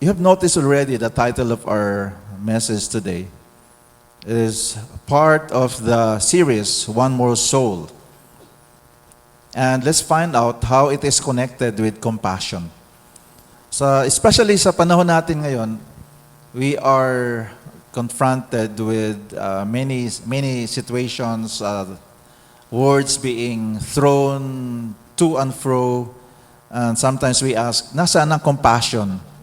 You have noticed already the title of our message today. It is part of the series, One More Soul. And let's find out how it is connected with compassion. So, especially sa panahon natin ngayon, we are confronted with many situations, words being thrown to and fro, and sometimes we ask, nasaan ang compassion?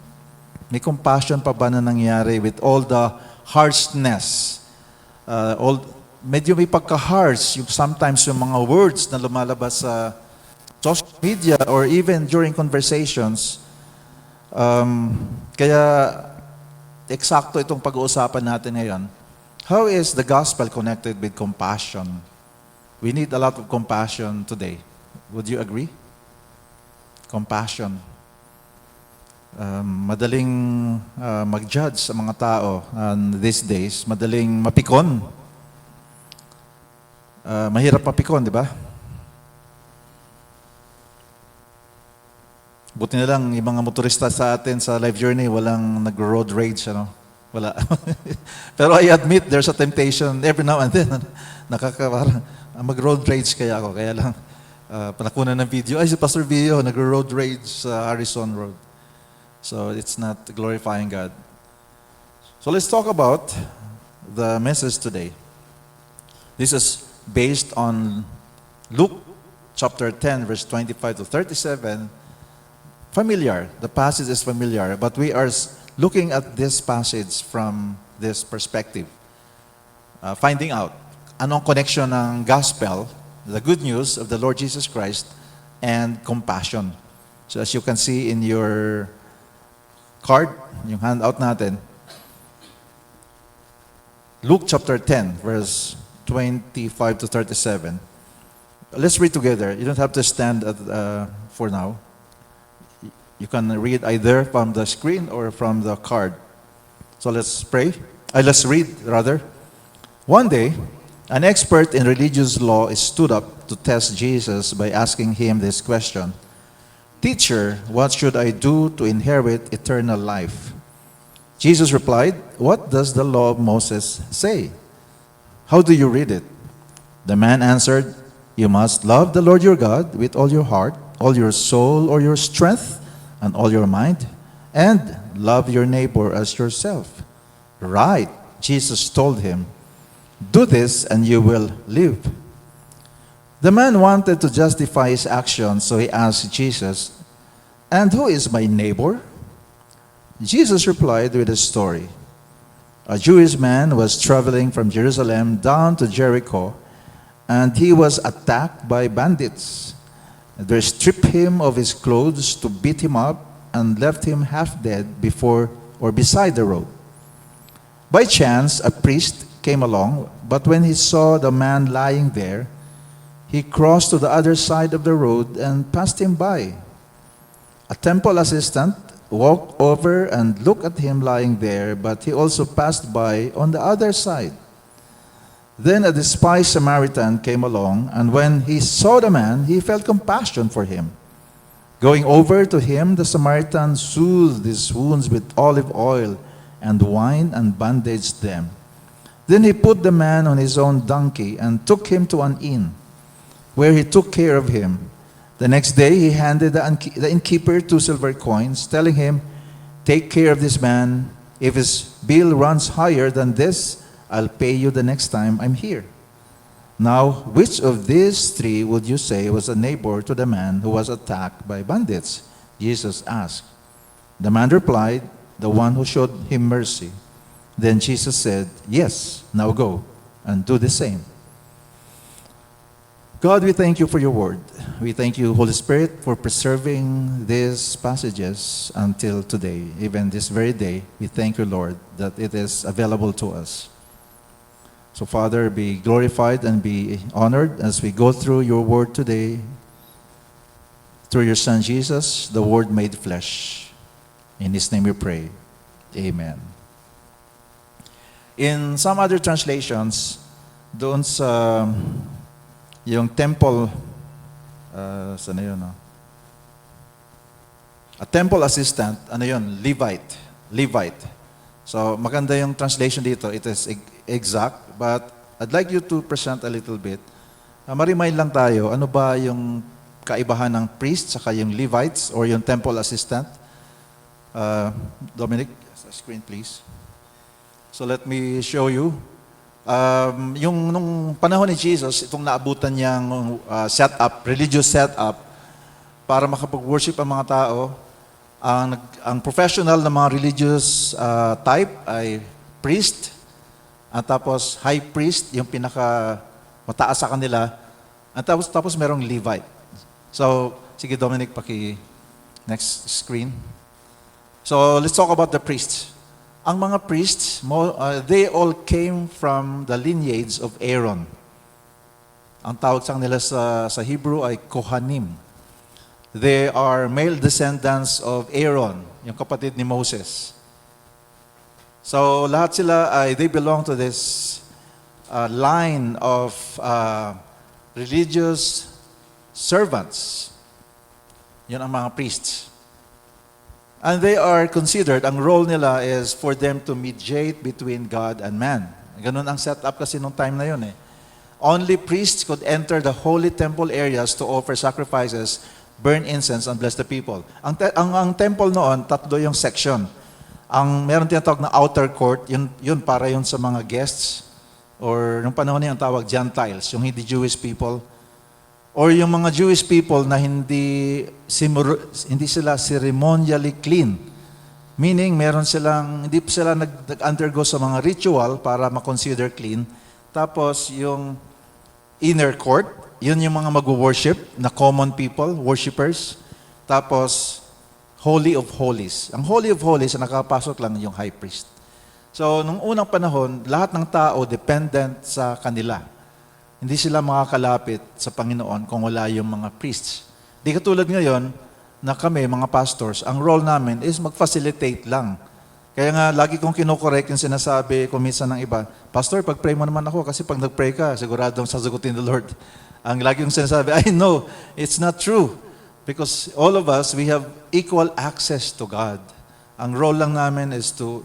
May compassion pa ba na nangyari with all the harshness? Medyo may pagka-harsh sometimes yung mga words na lumalabas sa social media or even during conversations. Kaya eksakto itong pag-uusapan natin ngayon. How is the gospel connected with compassion? We need a lot of compassion today. Would you agree? Compassion. Madaling mag-judge sa mga tao these days. Madaling mapikon. Mahirap mapikon, di ba? Buti na lang, yung mga motorista sa atin sa life journey, walang nag-road rage, ano? Wala. Pero I admit, there's a temptation every now and then. Mag-road rage kaya ako. Kaya lang, panakunan ng video, ay si Pastor Vio, nag-road rage sa Harrison Road. So it's not glorifying God. So let's talk about the message today. This is based on Luke chapter 10, verse 25 to 37. Familiar. The passage is familiar, but we are looking at this passage from this perspective. Finding out anong connection ng gospel, the good news of the Lord Jesus Christ, and compassion. So as you can see in your card, yung handout natin, Luke chapter 10, verse 25 to 37. Let's read together. You don't have to stand for now. You can read either from the screen or from the card. So let's pray. Let's read, rather. One day, an expert in religious law stood up to test Jesus by asking him this question. Teacher, what should I do to inherit eternal life? Jesus replied, what does the law of Moses say? How do you read it? The man answered, you must love the Lord your God with all your heart, all your soul or your strength, and all your mind, and love your neighbor as yourself. Right, Jesus told him, do this and you will live. The man wanted to justify his actions, so he asked Jesus, and who is my neighbor? Jesus replied with a story. A Jewish man was traveling from Jerusalem down to Jericho, and he was attacked by bandits. They stripped him of his clothes to beat him up and left him half dead before or beside the road. By chance, a priest came along, but when he saw the man lying there, he crossed to the other side of the road and passed him by. A temple assistant walked over and looked at him lying there, but he also passed by on the other side. Then a despised Samaritan came along, and when he saw the man, he felt compassion for him. Going over to him, the Samaritan soothed his wounds with olive oil and wine and bandaged them. Then he put the man on his own donkey and took him to an inn, where he took care of him. The next day he handed the innkeeper 2 silver coins, telling him, take care of this man. If his bill runs higher than this, I'll pay you the next time I'm here. Now, which of these three would you say was a neighbor to the man who was attacked by bandits? Jesus asked. The man replied, the one who showed him mercy. Then Jesus said, yes, now go and do the same. God, we thank you for your word. We thank you, Holy Spirit, for preserving these passages until today, even this very day. We thank you, Lord, that it is available to us. So, Father, be glorified and be honored as we go through your word today. Through your Son, Jesus, the Word made flesh. In His name we pray. Amen. In some other translations, doon sa yung temple, saan na yun, no? A temple assistant, ano yun, Levite. Levite. So maganda yung translation dito. It is exact, but I'd like you to present a little bit. Marimain lang tayo, ano ba yung kaibahan ng priest saka yung Levites or yung temple assistant? Dominic, screen please. So let me show you. Yung nung panahon ni Jesus, itong naabutan niyang setup, religious setup, para makapag-worship ang mga tao, ang professional na mga religious type ay priest, at tapos high priest, yung pinaka mataas sa kanila, at tapos merong Levite. So, sige Dominic, next screen. So, let's talk about the priests. Ang mga priests, they all came from the lineage of Aaron. Ang tawag sa nila sa Hebrew ay Kohanim. They are male descendants of Aaron, yung kapatid ni Moses. So lahat sila they belong to this line of religious servants. Yun ang mga priests. And they are considered, ang role nila is for them to mediate between God and man. Ganun ang setup kasi nung time na yun eh. Only priests could enter the holy temple areas to offer sacrifices, burn incense, and bless the people. Ang temple noon, tatlo yung section. Meron tinatawag na outer court, yun para yun sa mga guests, or nung panahon na yung tawag Gentiles, yung hindi Jewish people, or yung mga Jewish people na hindi sila ceremonially clean. Meaning, hindi sila nag-undergo sa mga ritual para ma-consider clean. Tapos, yung inner court, yun yung mga mag-worship na common people, worshipers. Tapos, Holy of Holies. Ang Holy of Holies, nakapasok lang yung high priest. So, nung unang panahon, lahat ng tao dependent sa kanila. Hindi sila makakalapit sa Panginoon kung wala yung mga priests. Di katulad ngayon na kami, mga pastors, ang role namin is mag-facilitate lang. Kaya nga, lagi kong kinokorek yung sinasabi ko minsan ng iba, Pastor, pag-pray mo naman ako kasi pag nag-pray ka, siguradong sasagutin the Lord. Ang lagi kong sinasabi, I know, it's not true. Because all of us, we have equal access to God. Ang role lang namin is to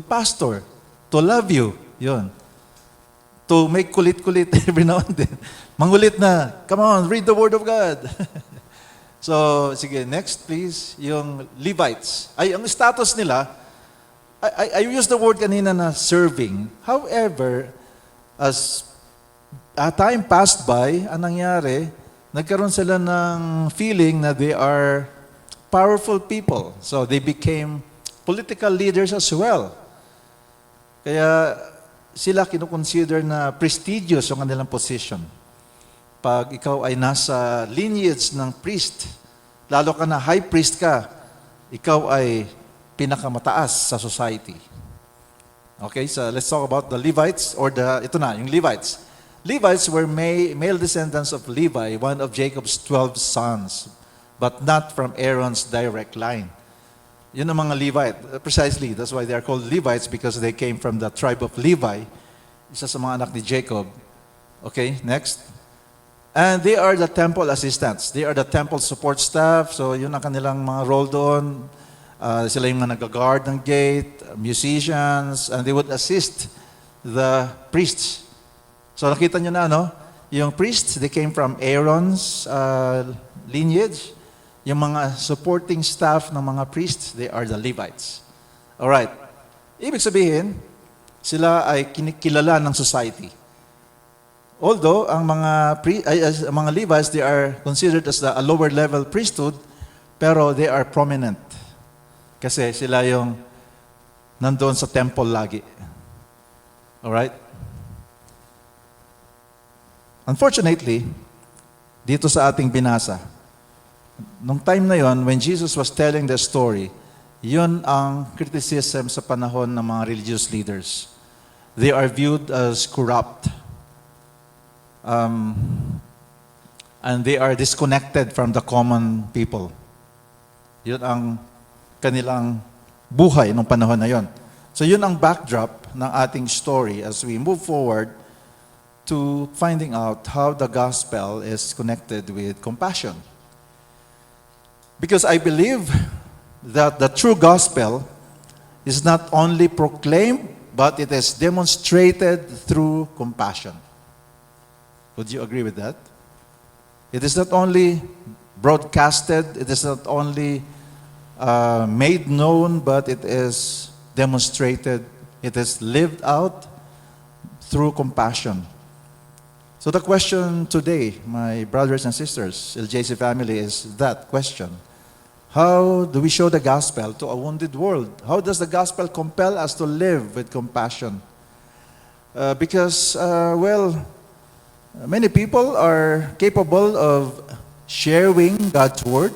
pastor, to love you. Yun. To make kulit-kulit every now and then. Mangulit na, come on, read the Word of God. So, sige, next please, yung Levites. Ang status nila, I used the word kanina na serving. However, as time passed by, anong nangyari, nagkaroon sila ng feeling na they are powerful people. So, they became political leaders as well. Kaya, sila kinukonsider na prestigious yung kanilang position. Pag ikaw ay nasa lineage ng priest, lalo ka na high priest ka, ikaw ay pinakamataas sa society. Okay, so let's talk about the Levites, or yung Levites. Levites were male descendants of Levi, one of Jacob's 12 sons, but not from Aaron's direct line. Yun ang mga Levite. Precisely, that's why they are called Levites, because they came from the tribe of Levi, isa sa mga anak ni Jacob. Okay, next. And they are the temple assistants. They are the temple support staff. So yun ang kanilang mga role doon. Sila yung mga nag-guard ng gate, musicians, and they would assist the priests. So nakita nyo na, no? Yung priests, they came from Aaron's lineage. Yung mga supporting staff ng mga priests, they are the Levites. Alright. Ibig sabihin, sila ay kinikilala ng society. Although, ang mga Levites, they are considered as a lower level priesthood, pero they are prominent. Kasi sila yung nandoon sa temple lagi. Alright? Unfortunately, dito sa ating binasa, nung time na yon, when Jesus was telling the story, yun ang criticism sa panahon ng mga religious leaders. They are viewed as corrupt. And they are disconnected from the common people. Yun ang kanilang buhay nung panahon na yon. So yun ang backdrop ng ating story as we move forward to finding out how the gospel is connected with compassion. Because I believe that the true gospel is not only proclaimed, but it is demonstrated through compassion. Would you agree with that? It is not only broadcasted, it is not only made known, but it is demonstrated, it is lived out through compassion. So the question today, my brothers and sisters, LJC family, is that question. How do we show the gospel to a wounded world? How does the gospel compel us to live with compassion? Because many people are capable of sharing God's word,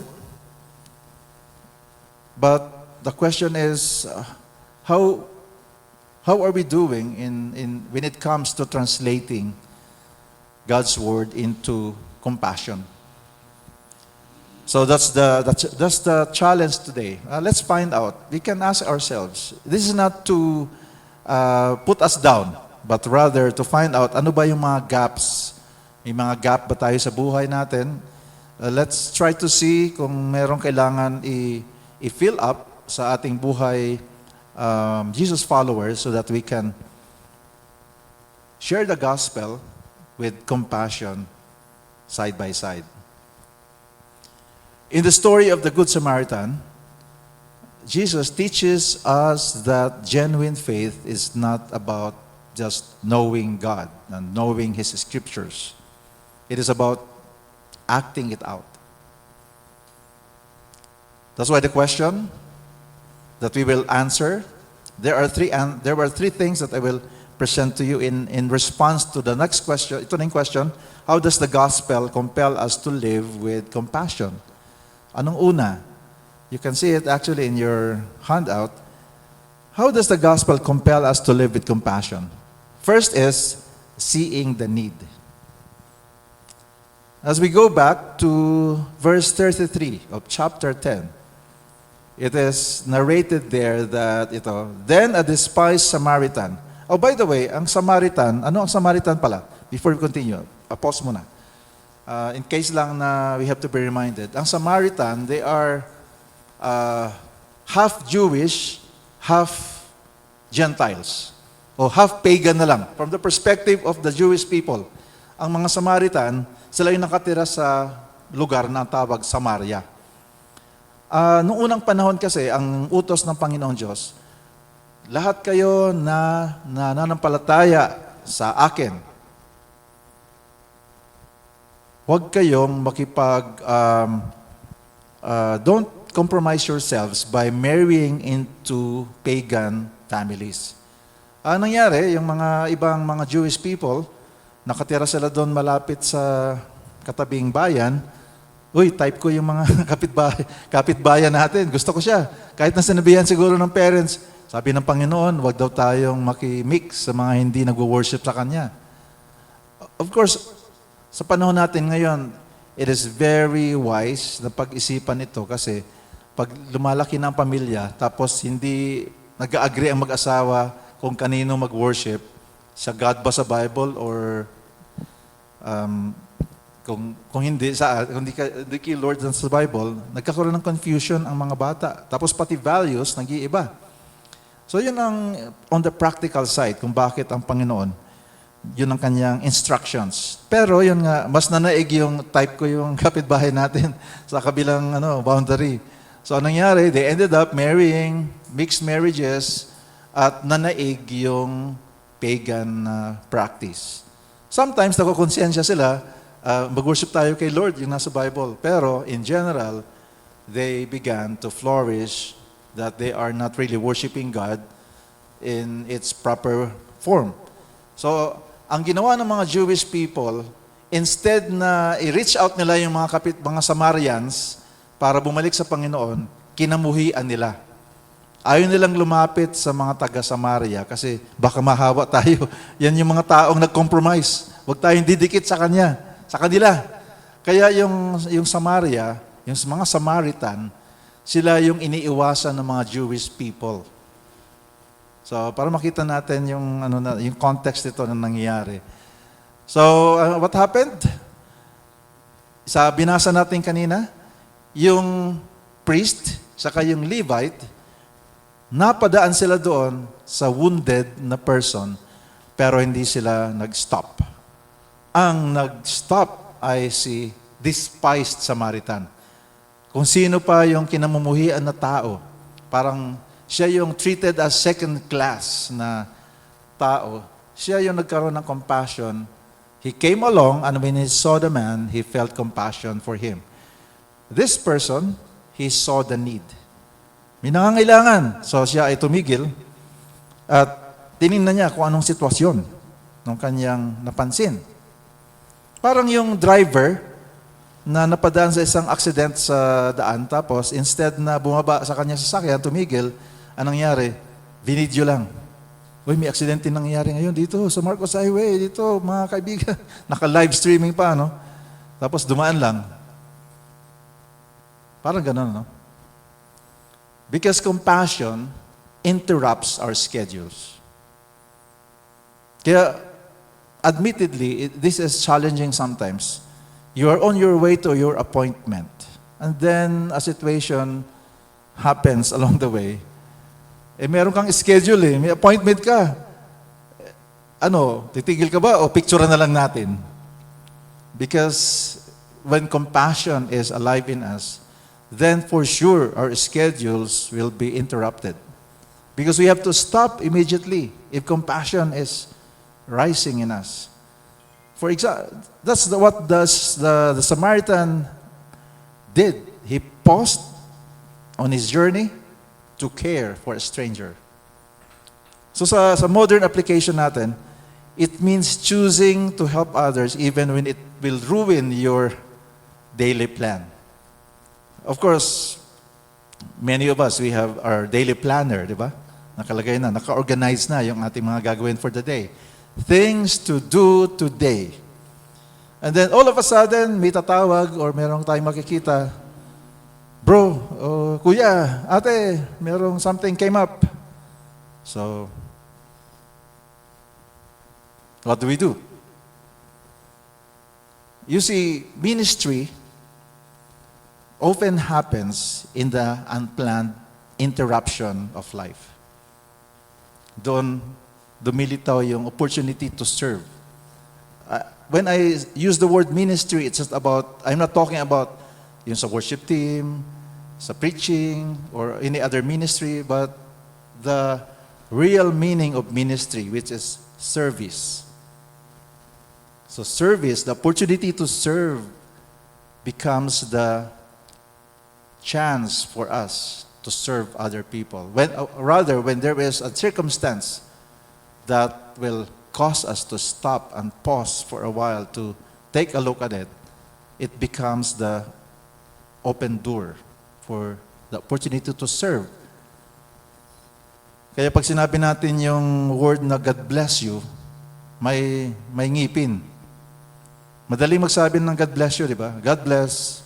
but the question is, how are we doing when it comes to translating God's word into compassion? So that's the challenge today. Let's find out. We can ask ourselves. This is not to put us down, but rather to find out ano ba yung mga gaps. May mga gap ba tayo sa buhay natin? Let's try to see kung merong kailangan i-fill up sa ating buhay Jesus followers so that we can share the gospel with compassion side by side. In the story of the Good Samaritan, Jesus teaches us that genuine faith is not about just knowing God and knowing His scriptures. It is about acting it out. That's why the question that we will answer, there were three things that I will present to you in response to the next question. Ito na yung question, how does the gospel compel us to live with compassion? Anong una? You can see it actually in your handout. How does the gospel compel us to live with compassion? First is seeing the need. As we go back to verse 33 of chapter 10, it is narrated there that then a despised Samaritan. Oh, by the way, ang Samaritan, ano ang Samaritan pala? Before we continue, pause muna. In case lang na we have to be reminded, ang Samaritan, they are half Jewish, half Gentiles. O half pagan na lang. From the perspective of the Jewish people, ang mga Samaritan, sila yung nakatira sa lugar na tawag Samaria. Noong unang panahon kasi, ang utos ng Panginoon Diyos, lahat kayo na nananampalataya sa akin, huwag kayong don't compromise yourselves by marrying into pagan families. Ang nangyari, yung mga ibang mga Jewish people, nakatira sila doon malapit sa katabing bayan, type ko yung mga kapitbayan natin. Gusto ko siya. Kahit na sinabihan siguro ng parents, sabi ng Panginoon, huwag daw tayong makimix sa mga hindi nagwo-worship sa Kanya. Of course, sa panahon natin ngayon, it is very wise na pag-isipan ito kasi pag lumalaki ng pamilya, tapos hindi nag-agree ang mag-asawa kung kanino mag-worship, sa God ba sa Bible or kung hindi kay Lord sa Bible, nagkakaroon ng confusion ang mga bata. Tapos pati values nag-iiba. So yun ang on the practical side kung bakit ang Panginoon, yun ang kanyang instructions. Pero yun nga, mas nanaig yung type ko yung kapitbahay natin sa kabilang boundary. So anong nangyari? They ended up marrying mixed marriages at nanaig yung pagan practice. Sometimes nakukonsensya sila, mag-worship tayo kay Lord, yung nasa Bible. Pero in general, they began to flourish that they are not really worshiping God in its proper form. So, ang ginawa ng mga Jewish people, instead na i-reach out nila yung mga Samarians para bumalik sa Panginoon, kinamuhian nila. Ayaw nilang lumapit sa mga taga-Samaria kasi baka mahawa tayo. Yan yung mga taong nag-compromise. Huwag tayong didikit sa kanila. Kaya yung Samaria, yung mga Samaritan, sila yung iniiwasan ng mga Jewish people. So, para makita natin yung context nito na nangyayari. So, what happened? Sa binasa natin kanina, yung priest, saka yung Levite, napadaan sila doon sa wounded na person, pero hindi sila nag-stop. Ang nag-stop ay si despised Samaritan. Kung sino pa yung kinamumuhian na tao, parang siya yung treated as second class na tao, siya yung nagkaroon ng compassion. He came along, and when he saw the man, he felt compassion for him. This person, he saw the need. May nangangailangan. So siya ay tumigil at tinignan niya kung anong sitwasyon ng kanyang napansin. Parang yung driver na napadaan sa isang accident sa daan, tapos instead na bumaba sa kanyang sasakyan, tumigil, anong nangyari? Binidyo lang. Uy, may aksidente nangyayari ngayon dito sa Marcos Highway, dito mga kaibigan. Naka-live streaming pa, no? Tapos dumaan lang. Parang ganun, no? Because compassion interrupts our schedules. Kaya, admittedly, this is challenging sometimes. You are on your way to your appointment, and then a situation happens along the way. Meron kang schedule may appointment ka. Titigil ka ba o picture na lang natin? Because when compassion is alive in us, then for sure our schedules will be interrupted. Because we have to stop immediately if compassion is rising in us. For example, that's what the Samaritan did. He paused on his journey to care for a stranger. So sa modern application natin, it means choosing to help others even when it will ruin your daily plan. Of course, many of us, we have our daily planner, di ba? Nakalagay na, naka-organize na yung ating mga gagawin for the day. Things to do today. And then all of a sudden, may tatawag or merong tayong makikita, bro, kuya, ate, merong something came up. So, what do we do? You see, ministry often happens in the unplanned interruption of life. Doon dumilitaw yung opportunity to serve. When I use the word ministry, it's just about, I'm not talking about yung sa worship team, sa preaching, or any other ministry, but the real meaning of ministry, which is service. So service, the opportunity to serve, becomes the chance for us to serve other people. When there is a circumstance that will cause us to stop and pause for a while to take a look at it, it becomes the open door for the opportunity to serve. Kaya pag sinabi natin yung word na God bless you, may ngipin. Madaling magsabi ng God bless you, di ba? God bless.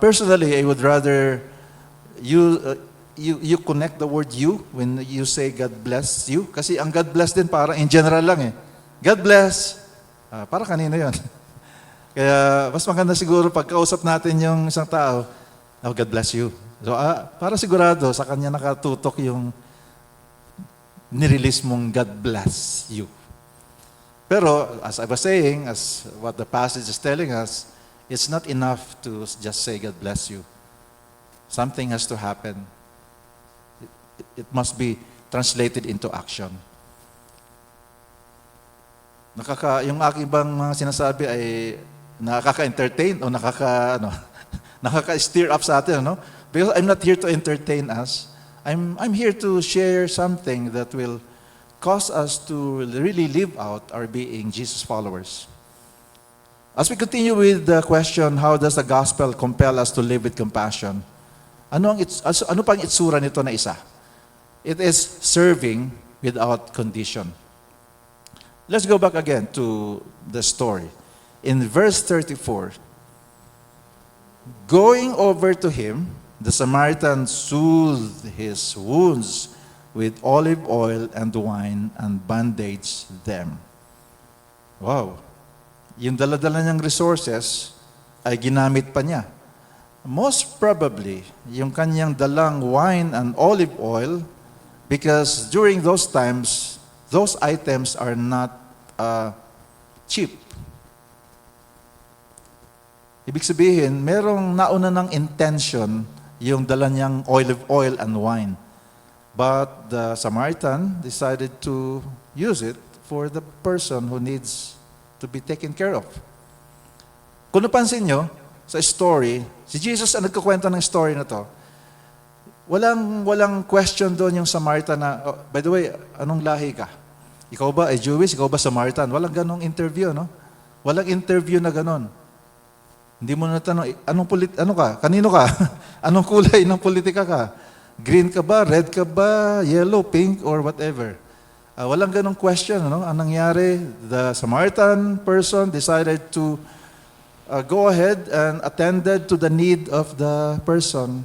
Personally, I would rather you connect the word you when you say God bless you. Kasi ang God bless din parang in general lang God bless. Para kanino yun? Kaya mas maganda siguro pag kausap natin yung isang tao, God bless you. So, para sigurado sa kanya nakatutok yung nirelease mong God bless you. Pero, as I was saying, as what the passage is telling us, it's not enough to just say God bless you. Something has to happen. It must be translated into action. Yung aking bang mga sinasabi ay nakaka-entertain o nakaka-stir up sa atin, no? Because I'm not here to entertain us. I'm here to share something that will cause us to really live out our being Jesus followers. As we continue with the question, how does the gospel compel us to live with compassion? Ano pang itsura nito na isa? It is serving without condition. Let's go back again to the story. In verse 34, going over to him, the Samaritan soothed his wounds with olive oil and wine and bandaged them. Wow. Yung dala-dala niyang resources ay ginamit pa niya Most probably, yung kanyang dalang wine and olive oil, because during those times, those items are not cheap. Ibig sabihin, merong nauna ng intention yung dala niyang olive oil and wine. But the Samaritan decided to use it for the person who needs to be taken care of. Kung napansin nyo, sa story, si Jesus ang nagkukwento ng story na to, walang question doon yung Samaritan na, oh, by the way, anong lahi ka? Ikaw ba ay Jewish? Ikaw ba Samaritan? Walang ganong interview, no? Walang interview na ganon. Hindi mo natanong, ano ka? Kanino ka? Anong kulay ng politika ka? Green ka ba? Red ka ba? Yellow, pink, or whatever. Walang ganong question, no? Ang nangyari, the Samaritan person decided to go ahead and attended to the need of the person,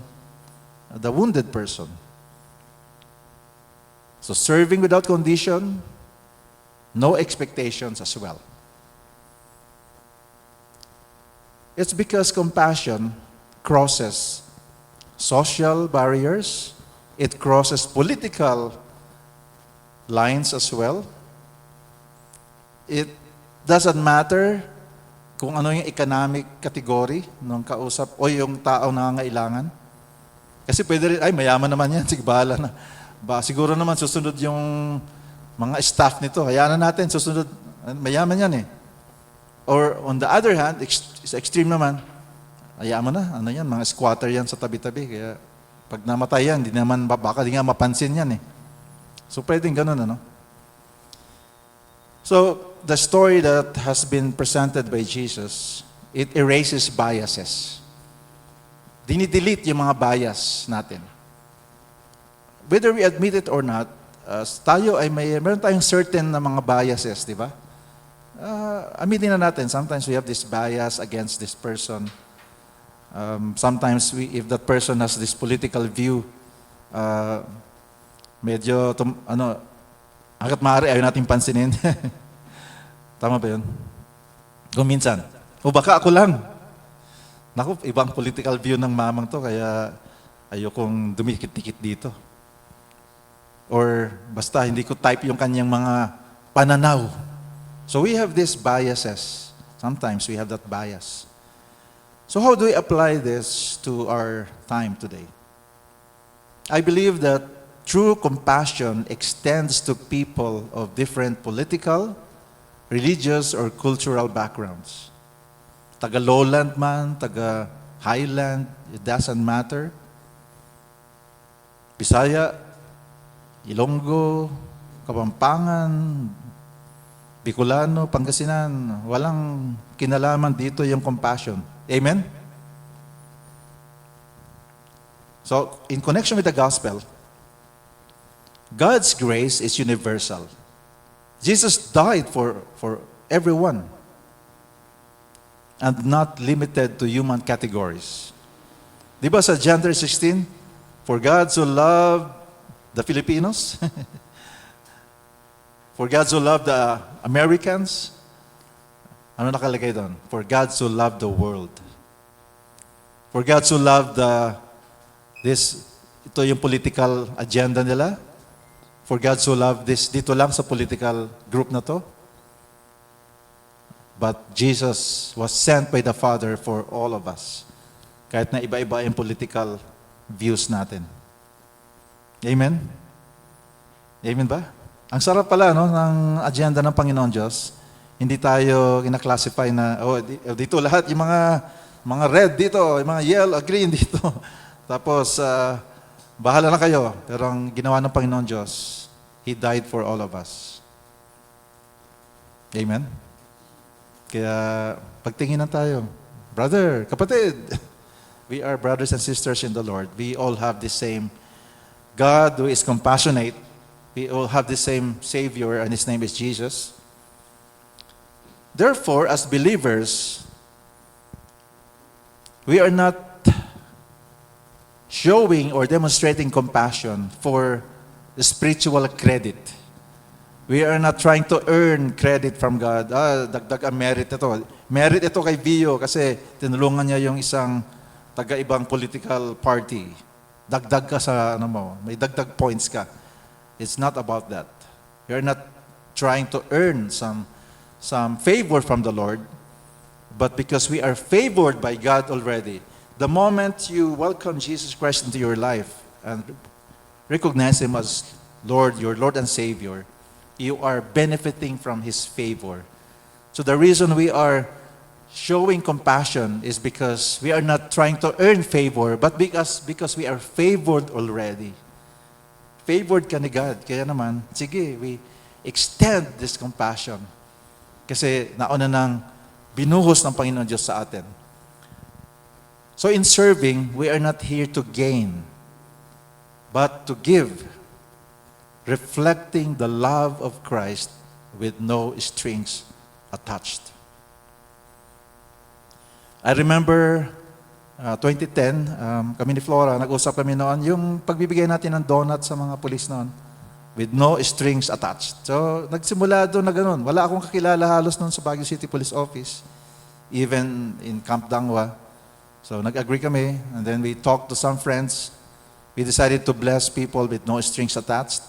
the wounded person. So serving without condition, no expectations as well. It's because compassion crosses social barriers, it crosses political lines as well. It doesn't matter kung ano yung economic category ng kausap o yung tao na nangangailangan. Kasi pwede rin, ay mayaman naman yan, sige bahala na. Siguro naman susunod yung mga staff nito, hayaan na natin, susunod, mayaman yan eh. Or on the other hand, sa extreme naman, hayaan mo na, ano yan, mga squatter yan sa tabi-tabi, kaya pag namatay yan, baka di nga mapansin yan eh. So pwedeng ganun, ano? So, the story that has been presented by Jesus, it erases biases. Dinidelete yung mga bias natin. Whether we admit it or not, tayo ay meron tayong certain na mga biases, di ba? Admitin na natin, sometimes we have this bias against this person. Sometimes if that person has this political view, medyo, hanggat maaari, ayaw natin pansinin. Tama ba yun? Kung minsan. O baka ako lang. Naku, ibang political view ng mamang to, kaya ayokong dumikit-dikit dito. Or basta hindi ko type yung kanyang mga pananaw. So we have these biases. Sometimes we have that bias. So how do we apply this to our time today? I believe that true compassion extends to people of different political, religious, or cultural backgrounds. Taga lowland man, taga highland, it doesn't matter. Bisaya, Ilonggo, Kapampangan, Bicolano, Pangasinan, walang kinalaman dito yung compassion. Amen? So, in connection with the gospel, God's grace is universal. Jesus died for everyone and not limited to human categories. Di ba sa John 3:16, for God so loved the Filipinos, for God so loved the Americans, ano nakalagay doon? For God so loved the world. For God so loved ito yung political agenda nila. For God so loved this, dito lang sa political group na to. But Jesus was sent by the Father for all of us. Kahit na iba-iba yung political views natin. Amen? Amen ba? Ang sarap pala no, ng agenda ng Panginoon Diyos. Hindi tayo kinaklasify na, dito lahat, yung mga red dito, yung mga yellow, green dito. Tapos, bahala na kayo. Pero ang ginawa ng Panginoon Diyos, He died for all of us. Amen? Kaya, pagtingin na tayo. Brother, kapatid, we are brothers and sisters in the Lord. We all have the same God who is compassionate. We all have the same Savior, and His name is Jesus. Therefore, as believers, we are not showing or demonstrating compassion for the spiritual credit. We are not trying to earn credit from God. Dagdag ang merit ito. Merit ito kay Vio kasi tinulungan niya yung isang taga-ibang political party, dagdag ka sa ano mo, may dagdag points ka. It's not about that. You're not trying to earn some favor from the Lord, but because we are favored by God already, the moment you welcome Jesus Christ into your life and recognize Him as Lord, your Lord and Savior, you are benefiting from His favor. So the reason we are showing compassion is because we are not trying to earn favor, but because we are favored already. Favored ka ni God. Kaya naman, sige, we extend this compassion. Kasi nauna nang binuhos ng Panginoon Diyos sa atin. So in serving, we are not here to gain, but to give, reflecting the love of Christ with no strings attached. I remember 2010, kami ni Flora, nag-usap kami noon, yung pagbibigay natin ng donut sa mga pulis noon with no strings attached. So, nagsimula doon na ganun. Wala akong kakilala halos noon sa Baguio City Police Office, even in Camp Dangwa. So, nag-agree kami, and then we talked to some friends. We decided to bless people with no strings attached.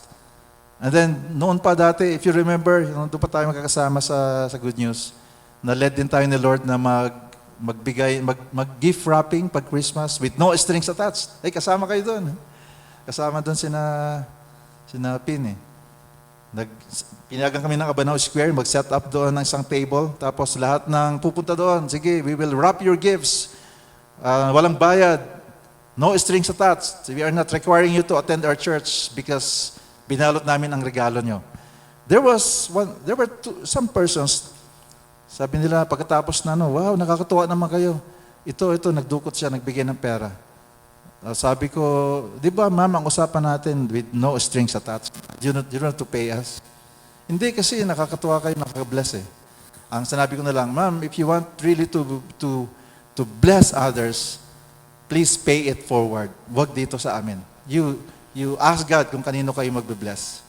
And then, noon pa dati, if you remember, doon pa tayo magkakasama sa Good News, na-led din tayo ni Lord na mag-gift wrapping pag Christmas with no strings attached. Ay, kasama kayo doon. Kasama doon sina Pin eh. Pinayagan kami ng Abanao Square, mag-set up doon ng isang table, tapos lahat ng pupunta doon, sige, we will wrap your gifts. Walang bayad. No strings attached. We are not requiring you to attend our church because binalot namin ang regalo nyo. There were some persons, sabi nila, pagkatapos na, wow, nakakatuwa naman kayo. Ito, nagdukot siya, nagbigay ng pera. Sabi ko, di ba, ma'am, ang usapan natin with no strings attached. You don't have to pay us. Hindi kasi nakakatuwa kayo, nakaka-bless eh. Ang sinabi ko na lang, ma'am, if you want really to bless others, please pay it forward. Huwag dito sa amin. You ask God kung kanino kayo magbe-bless.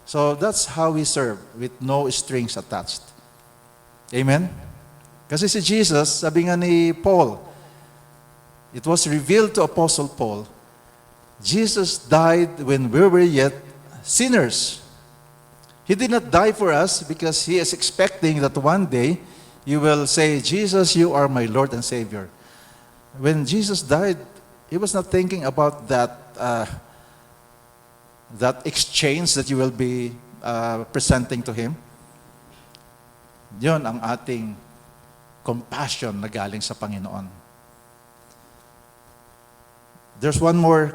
So that's how we serve, with no strings attached. Amen? Kasi si Jesus, sabi nga ni Paul, it was revealed to Apostle Paul, Jesus died when we were yet sinners. He did not die for us because He is expecting that one day you will say, Jesus, you are my Lord and Savior. When Jesus died, He was not thinking about that exchange that you will be presenting to Him. Yun ang ating compassion na galing sa Panginoon. There's one more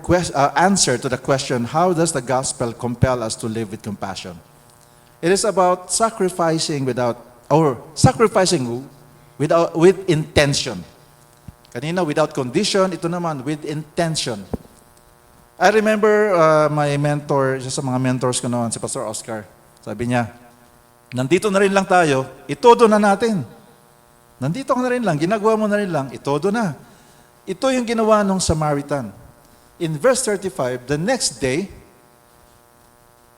answer to the question, how does the gospel compel us to live with compassion? It is about sacrificing with intention. Kanina, without condition, ito naman, with intention. I remember my mentor, isa sa mga mentors ko noon, si Pastor Oscar. Sabi niya, nandito na rin lang tayo, itodo na natin. Nandito ka na rin lang, ginagawa mo na rin lang, itodo na. Ito yung ginawa ng Samaritan. In verse 35, the next day,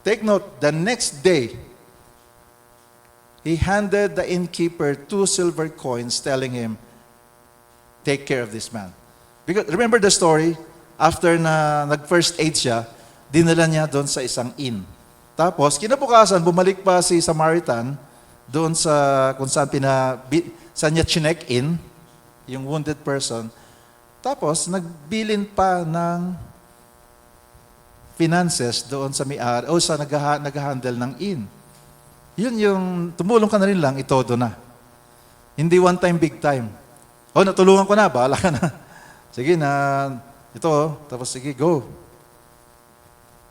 take note, the next day, he handed the innkeeper 2 silver coins, telling him, take care of this man. Because remember the story, after na nag-first aid siya, dinala niya doon sa isang inn. Tapos, kinabukasan, bumalik pa si Samaritan doon sa kung saan saan niya chinek in, yung wounded person. Tapos, nagbilin pa ng finances doon sa may-ari, o sa nag-handle ng inn. Yun yung, tumulong ka na rin lang, itodo na. Hindi one time, big time. O, natulungan ko na, bahala ka na. Sige na, ito, tapos sige, go.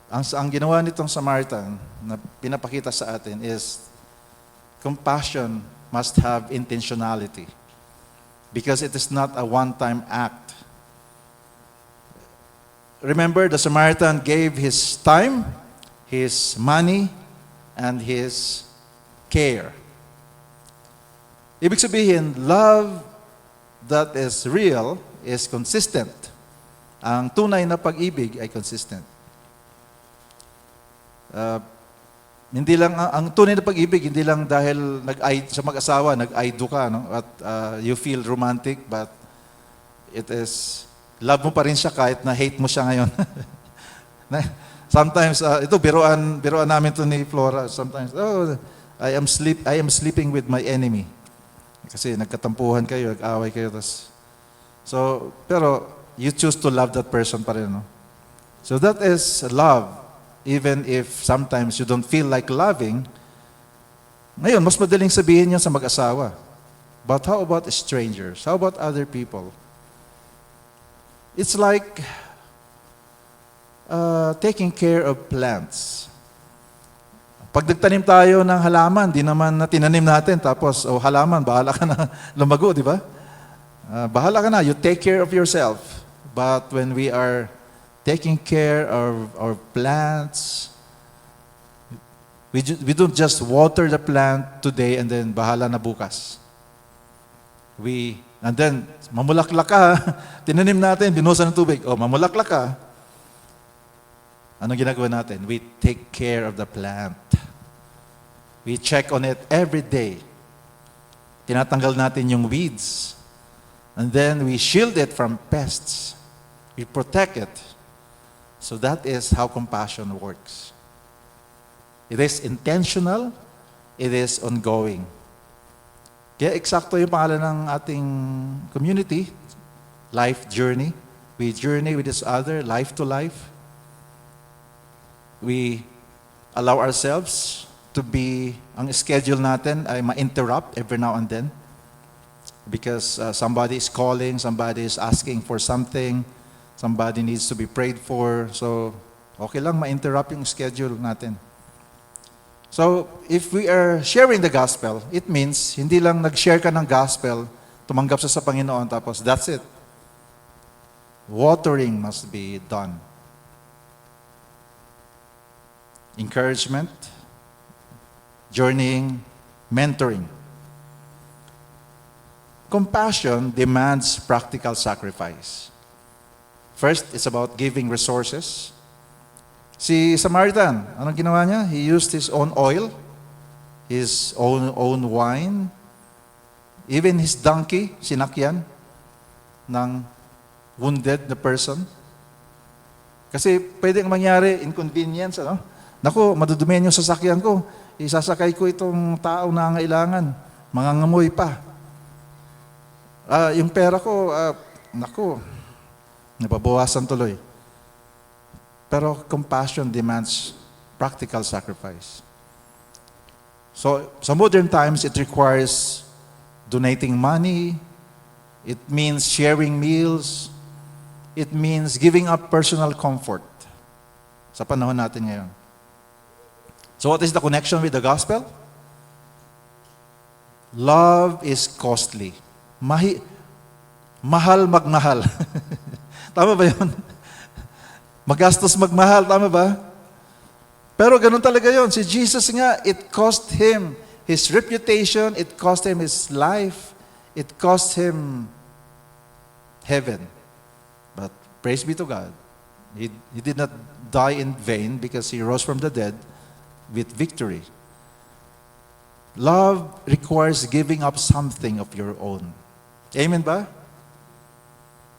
Ang ginawa nitong Samaritan na pinapakita sa atin is compassion must have intentionality because it is not a one-time act. Remember, the Samaritan gave his time, his money, and his care. Ibig sabihin, love that is real is consistent. Ang tunay na pag-ibig ay consistent. Hindi lang ang tunay na pag-ibig, hindi lang dahil sa mag-asawa, nag-I do ka, no? At you feel romantic, but it is, love mo pa rin siya kahit na hate mo siya ngayon. Sometimes, ito, biruan namin to ni Flora. Sometimes, oh, I am sleeping with my enemy. Kasi nagkatampuhan kayo, nag-away kayo. Pero you choose to love that person pa rin, no? So that is love. Even if sometimes you don't feel like loving, ngayon, mas madaling sabihin yan sa mag-asawa. But how about strangers? How about other people? It's like taking care of plants. Pag nagtanim tayo ng halaman, di naman na tinanim natin, tapos, halaman, bahala ka na lumago, di ba? Bahala ka na, you take care of yourself. But when we are taking care of our plants, we don't just water the plant today and then bahala na bukas. And then, mamulaklak ka, tinanim natin, binusan ng tubig, mamulaklak ka. Anong ginagawa natin? We take care of the plant. We check on it every day. Tinatanggal natin yung weeds. And then we shield it from pests. We protect it. So that is how compassion works. It is intentional. It is ongoing. Kaya eksakto yung pangalan ng ating community, Life Journey. We journey with each other, life to life. We allow ourselves to be, ang schedule natin ay ma-interrupt every now and then. Because somebody is calling, somebody is asking for something, somebody needs to be prayed for. So, okay lang ma-interrupt yung schedule natin. So, if we are sharing the gospel, it means hindi lang nag-share ka ng gospel, tumanggap sa Panginoon, tapos that's it. Watering must be done. Encouragement, journeying, mentoring. Compassion demands practical sacrifice. First, it's about giving resources. Si Samaritan, anong ginawa niya? He used his own oil, his own wine, even his donkey, sinakyan ng wounded na person. Kasi pwedeng mangyari, inconvenience, ano? Naku, madudumihan yung sasakyan ko. Isasakay ko itong tao na ngailangan. Mangangamoy pa. Yung pera ko, naku, nababawasan tuloy. Pero compassion demands practical sacrifice. So, sa modern times, it requires donating money. It means sharing meals. It means giving up personal comfort sa panahon natin ngayon. So what is the connection with the gospel? Love is costly. Mahal magmahal. Tama ba yun? Magastos magmahal, tama ba? Pero ganun talaga yun. Si Jesus nga, it cost him his reputation, it cost him his life, it cost him heaven. But praise be to God, he did not die in vain because he rose from the dead with victory. Love requires giving up something of your own. Amen ba?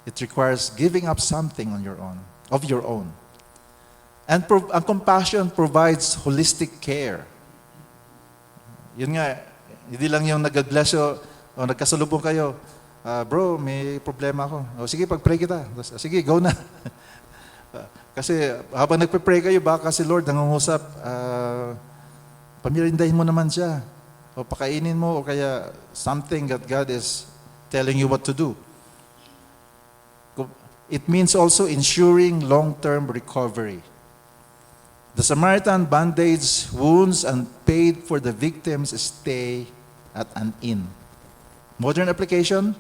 It requires giving up something of your own. And compassion provides holistic care. Yun nga, hindi lang yung nag-bless you, o nagkasalubong kayo, bro, may problema ako. O sige, pag-pray kita. Sige, go na. Kasi habang nagpe-pray kayo, baka si Lord nangungusap, pamirindahin mo naman siya. O pakainin mo, o kaya something that God is telling you what to do. It means also ensuring long-term recovery. The Samaritan bandaged wounds and paid for the victim's stay at an inn. Modern application,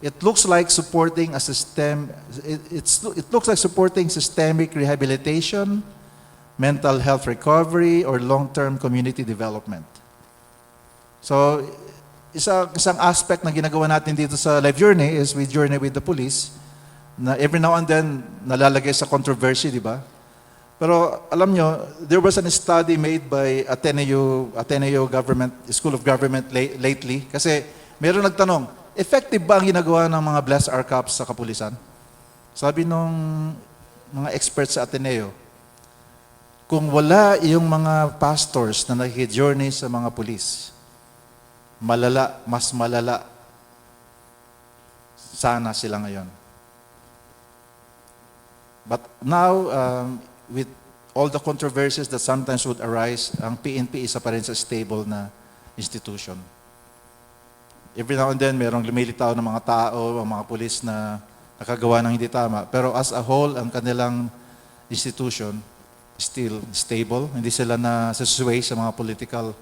it looks like supporting a system. It looks like supporting systemic rehabilitation, mental health recovery, or long-term community development. So, isang aspect na ginagawa natin dito sa Life Journey is we journey with the police. Na every now and then nalalagay sa controversy, di ba? Pero alam nyo, there was a study made by Ateneo Government, School of Government lately, kasi meron nagtanong, effective ba ang ginagawa ng mga blessed our cops sa kapulisan? Sabi nung mga experts sa Ateneo, kung wala yung mga pastors na nag-journey sa mga pulis, malala, mas malala sana sila ngayon. But now, with all the controversies that sometimes would arise, ang PNP isa pa rin sa stable na institution. Every now and then, merong lumilitaw ng mga tao, ang mga pulis na nakagawa ng hindi tama. Pero as a whole, ang kanilang institution still stable. Hindi sila na sway sa mga political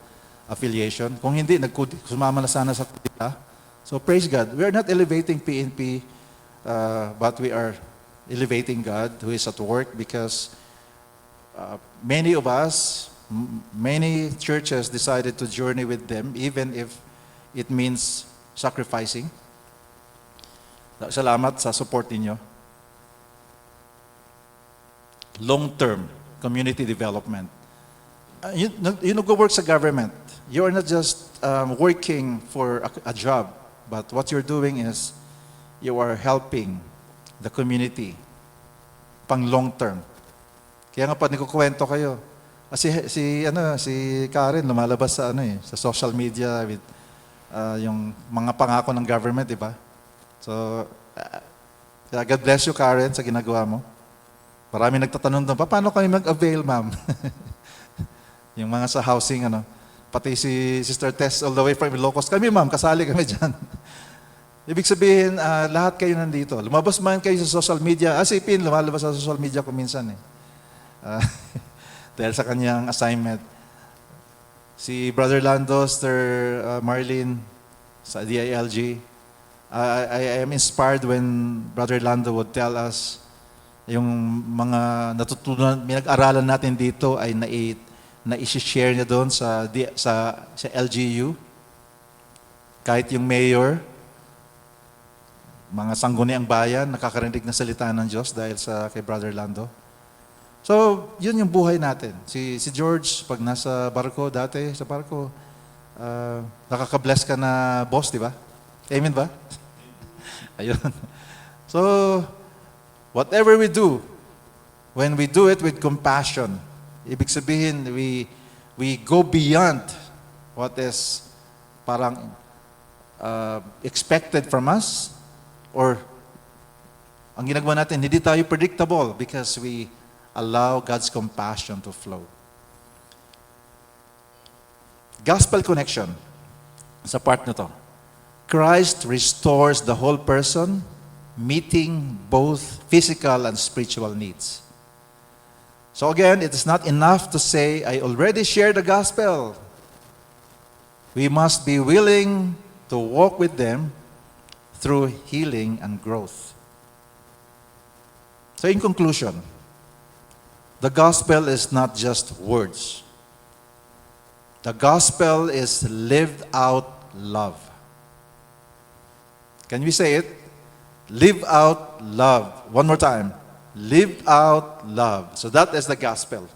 affiliation. Kung hindi, sumama na sana sa kanila. So praise God. We are not elevating PNP, but we are elevating God who is at work, because many of us, many churches decided to journey with them, even if it means sacrificing. Salamat sa support ninyo. Long-term community development. You nag-work sa government. You are not just working for a job, but what you're doing is you are helping the community pang long-term. Kaya nga pa nikukwento kayo. Si Karen lumalabas sa sa social media with yung mga pangako ng government, di ba? So, God bless you, Karen, sa ginagawa mo. Marami nagtatanong doon, paano kami mag-avail, ma'am? Yung mga sa housing, pati si Sister Tess all the way from Ilocos. Kami, ma'am, kasali kami dyan. Ibig sabihin, lahat kayo nandito. Lumabas man kayo sa social media. Si Pin, lumalabas sa social media ko minsan. Dahil sa kanyang assignment. Si Brother Lando, Sister Marlene, sa DILG, I am inspired when Brother Lando would tell us yung mga natutunan, pinag-aralan natin dito ay na-share niya doon sa LGU. Kahit yung mayor, mga sangguniang bayan, nakakarinig na salita ng Diyos dahil kay Brother Lando. So, yun yung buhay natin. Si George, pag nasa barko, dati sa barko, nakaka-bless ka na boss, di ba? Amen ba? Ayun. So, whatever we do, when we do it with compassion, ibig sabihin, we go beyond what is parang expected from us, or ang ginagawa natin, hindi tayo predictable because we allow God's compassion to flow. Gospel connection sa part na to. Christ restores the whole person, meeting both physical and spiritual needs. So again, it is not enough to say, I already shared the gospel. We must be willing to walk with them through healing and growth. So in conclusion, the gospel is not just words. The gospel is lived out love. Can we say it? Live out love. One more time. Live out love. So that is the gospel.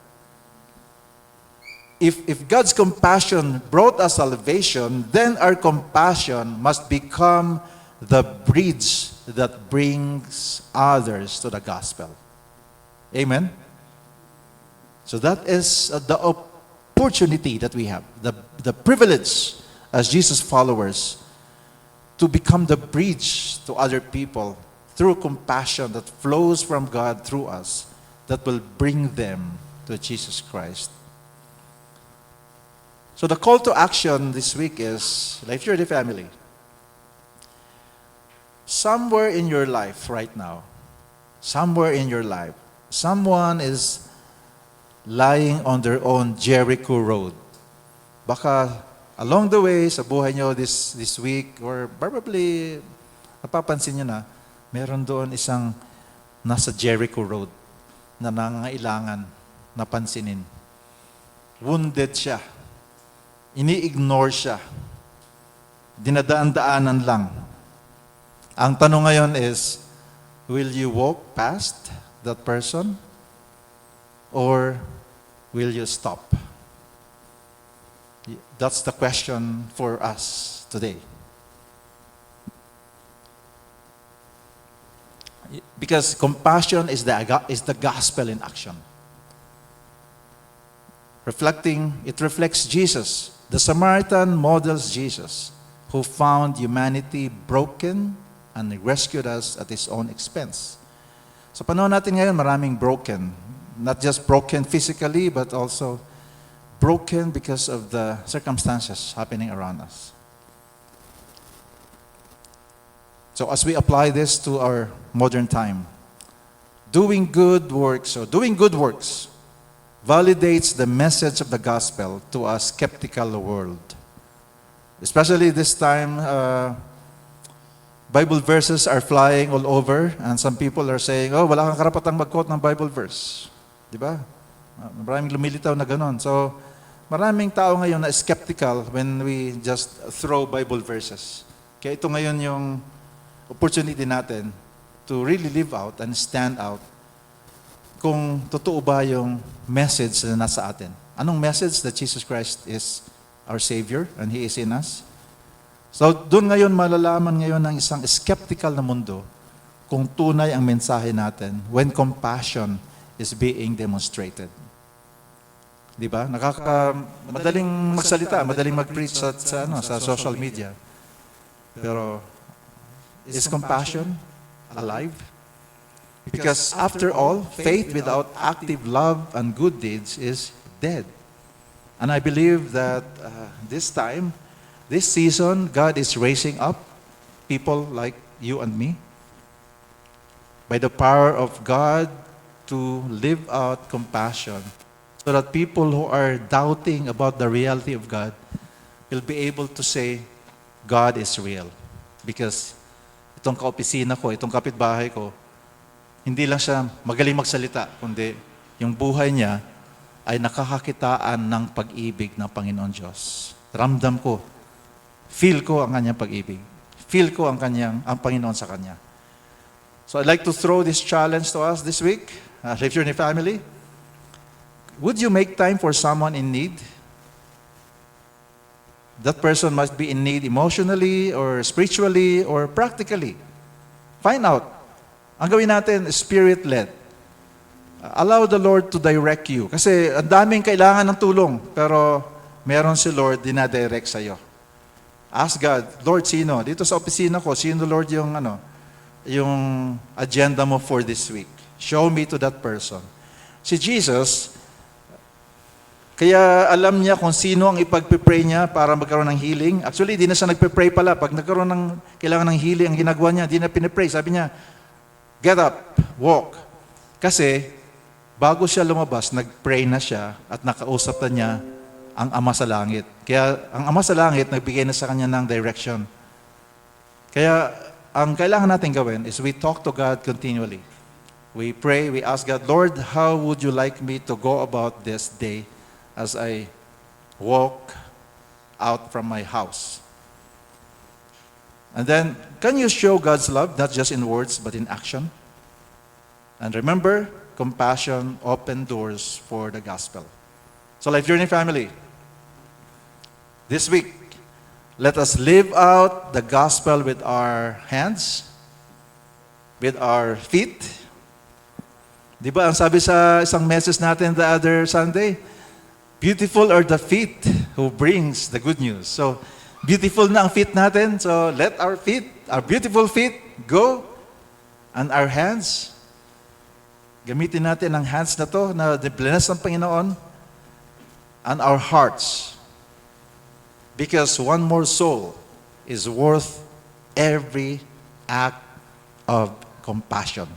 If God's compassion brought us salvation, then our compassion must become the bridge that brings others to the gospel. Amen? So that is the opportunity that we have, the privilege as Jesus followers to become the bridge to other people through compassion that flows from God through us, that will bring them to Jesus Christ. So the call to action this week is, Life Journey family, somewhere in your life right now, someone is lying on their own Jericho road. Baka along the way sa buhay nyo this week, or probably napapansin nyo na, meron doon isang nasa Jericho road na nangangailangan napansinin. Wounded siya. Ini-ignore siya. Dinadaan-daanan lang. Ang tanong ngayon is, will you walk past that person? Or will you stop? That's the question for us today. Because compassion is the gospel in action. It reflects Jesus. The Samaritan models Jesus, who found humanity broken and rescued us at His own expense. Sa panahon natin ngayon, maraming broken. Not just broken physically, but also broken because of the circumstances happening around us. So as we apply this to our modern time, doing good works validates the message of the gospel to a skeptical world. Especially this time, Bible verses are flying all over, and some people are saying, oh, wala kang karapatang mag-quote ng Bible verse. Di ba? Maraming lumilitaw na ganon. So, maraming tao ngayon na skeptical when we just throw Bible verses. Kaya ito ngayon yung opportunity natin to really live out and stand out kung totoo ba yung message na nasa atin. Anong message? That Jesus Christ is our Savior and He is in us. So doon ngayon malalaman ngayon ng isang skeptical na mundo kung tunay ang mensahe natin when compassion is being demonstrated. Di ba? Madaling magsalita, madaling mag-preach sa social media. Pero is compassion alive? Because after all, faith without active love and good deeds is dead. And I believe that this season, God is raising up people like you and me by the power of God to live out compassion so that people who are doubting about the reality of God will be able to say, God is real. Because itong kaopisina ko, itong kapitbahay ko, hindi lang siya magaling magsalita, kundi yung buhay niya ay nakakakitaan ng pag-ibig ng Panginoon Diyos. Ramdam ko, feel ko ang kanyang pag-ibig. Feel ko ang Panginoon sa kanya. So I'd like to throw this challenge to us this week. If you're in a family, would you make time for someone in need? That person must be in need emotionally or spiritually or practically. Find out. Ang gawin natin, spirit-led. Allow the Lord to direct you. Kasi ang daming kailangan ng tulong, pero meron si Lord dinadirect sa'yo. Ask God, Lord, sino? Dito sa opisina ko, sino Lord yung agenda mo for this week? Show me to that person. Si Jesus, kaya alam niya kung sino ang ipagpipray niya para magkaroon ng healing. Actually, di na siya nagpipray pala. Pag nagkaroon ng kailangan ng healing, ang ginagawa niya, di na pinipray. Sabi niya, get up, walk. Kasi, bago siya lumabas, nagpray na siya at nakausap na niya ang Ama sa Langit. Kaya, ang Ama sa Langit, nagbigay na sa kanya ng direction. Kaya, ang kailangan natin gawin is we talk to God continually. We pray, we ask God, Lord, how would you like me to go about this day as I walk out from my house? And then, can you show God's love, not just in words, but in action? And remember, compassion opens doors for the gospel. So, Life Journey family, this week, let us live out the gospel with our hands, with our feet. Di ba, ang sabi sa isang message natin the other Sunday, beautiful are the feet who brings the good news. So, beautiful na ang feet natin. So, let our feet, our beautiful feet, go. And our hands, gamitin natin ang hands na to, na bless ng Panginoon. And our hearts. Because one more soul is worth every act of compassion.